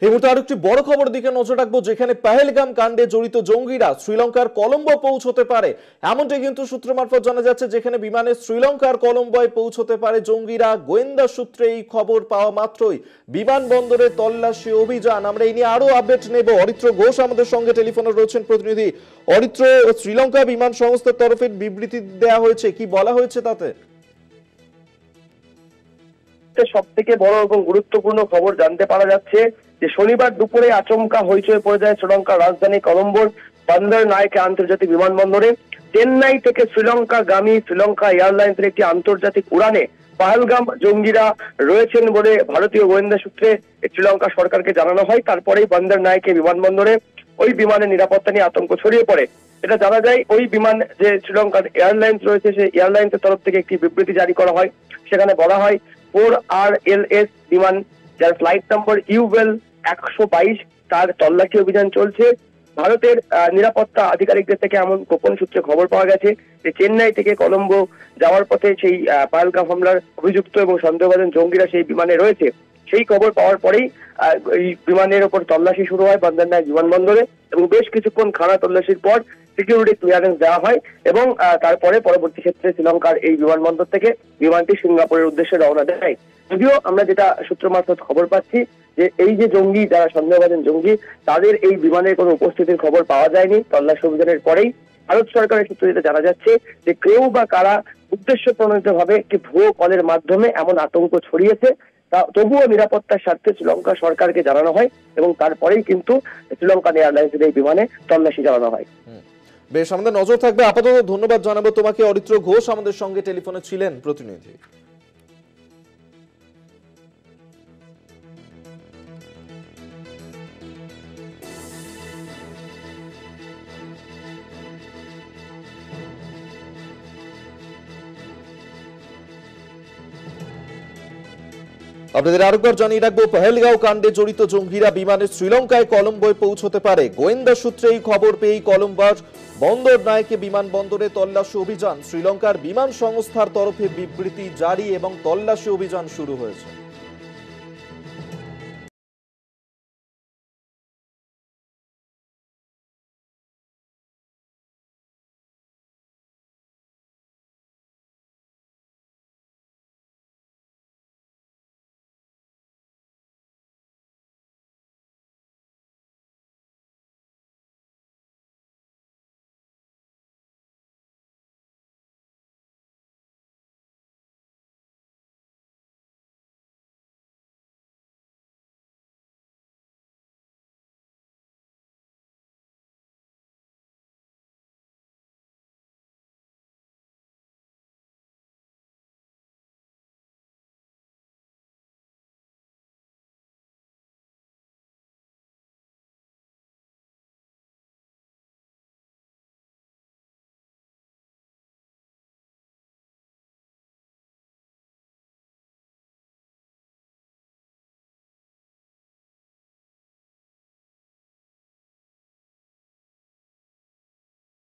এই মুহূর্তে আরেকটি বড় খবর দিকে নজর রাখবো, যেখানে পেহেলগাম কাণ্ডে জড়িত জঙ্গিরা শ্রীলঙ্কার কলম্বো পৌঁছতে পারে এমনটাই কিন্তু সূত্র মারফত জানা যাচ্ছে। যেখানে বিমানে শ্রীলঙ্কার কলম্বোয় পৌঁছতে পারে জঙ্গিরা। গোয়েন্দা সূত্রে এই খবর পাওয়া মাত্রই বিমানবন্দরে তল্লাশি অভিযান। আমরা এই নিয়ে আরো আপডেট নেব। অরিত্র ঘোষ আমাদের সঙ্গে টেলিফোনে রয়েছেন প্রতিনিধি। অরিত্র, শ্রীলঙ্কা বিমান সংস্থার তরফে বিবৃতি দেওয়া হয়েছে, কি বলা হয়েছে তাতে? সব থেকে বড় এবং গুরুত্বপূর্ণ খবর জানতে পারা যাচ্ছে যে শনিবার দুপুরে আচমকা হইচই পড়ে যায় শ্রীলঙ্কার রাজধানী কলম্বোর বন্দর নায়কে আন্তর্জাতিক বিমানবন্দরে। চেন্নাই থেকে শ্রীলঙ্কাগামী শ্রীলঙ্কা এয়ারলাইন্সের একটি আন্তর্জাতিক উড়ানে পেহেলগাম জঙ্গিরা রয়েছেন বলে ভারতীয় গোয়েন্দা সূত্রে শ্রীলঙ্কা সরকারকে জানানো হয়। তারপরেই বন্দর নায়কে বিমানবন্দরে ওই বিমানের নিরাপত্তা নিয়ে আতঙ্ক ছড়িয়ে পড়ে। এটা জানা যায় ওই বিমান যে শ্রীলঙ্কার এয়ারলাইন্স রয়েছে, সেই এয়ারলাইন্সের তরফ থেকে একটি বিবৃতি জারি করা হয়। সেখানে বলা হয় 4RLS বিমান, যার ফ্লাইট নম্বর UL 122, তার তল্লাশি অভিযান চলছে। ভারতের নিরাপত্তা আধিকারিকদের থেকে এমন গোপন সূত্রে খবর পাওয়া গেছে যে চেন্নাই থেকে কলম্বো যাওয়ার পথে সেই পেহেলগাম হামলার অভিযুক্ত এবং সন্দেহভাজন জঙ্গিরা সেই বিমানে রয়েছে। সেই খবর পাওয়ার পরেই এই বিমানের ওপর তল্লাশি শুরু হয় বন্দর নায়ক বিমানবন্দরে, এবং বেশ কিছুক্ষণ খানা তল্লাশির পর সিকিউরিটি ক্লিয়ারেন্স দেওয়া হয় এবং তারপরে পরবর্তী ক্ষেত্রে শ্রীলঙ্কার এই বিমানবন্দর থেকে বিমানটি সিঙ্গাপুরের উদ্দেশ্যে রওনা দেয়। যদিও আমরা যেটা সূত্র মারফত খবর পাচ্ছি যে এই যে জঙ্গি, যারা সন্দেহভাজন জঙ্গি, তাদের এই বিমানের কোনো উপস্থিতির খবর পাওয়া যায়নি। তল্লাশি অভিযানের পরেই ভারত সরকারের সূত্রে যেটা জানা যাচ্ছে যে কেউ বা কারা উদ্দেশ্য প্রণোদিত ভাবে একটি ভুয়ো কলের মাধ্যমে এমন আতঙ্ক ছড়িয়েছে, তা তবুও নিরাপত্তার স্বার্থে শ্রীলঙ্কা সরকারকে জানানো হয় এবং তারপরেই কিন্তু শ্রীলঙ্কান এয়ারলাইন্সের এই বিমানে তল্লাশি চালানো হয়। বেশ, আমাদের নজর থাকবে। আপাতত ধন্যবাদ জানাবো তোমাকে। অরিত্র ঘোষ আমাদের সঙ্গে টেলিফোনে ছিলেন প্রতিনিধি। আপনাদের আরেকবার জানিয়ে রাখবো, পেহেলগাঁও কাণ্ডে জড়িত জঙ্গিরা বিমানে শ্রীলঙ্কায় কলম্বোয় পৌঁছতে পারে। গোয়েন্দা সূত্রে এই খবর পেয়েই কলম্বোর বন্দর নায়কে বিমানবন্দরে তল্লাশি অভিযান। শ্রীলঙ্কার বিমান সংস্থার তরফে বিবৃতি জারি এবং তল্লাশি অভিযান শুরু হয়েছে।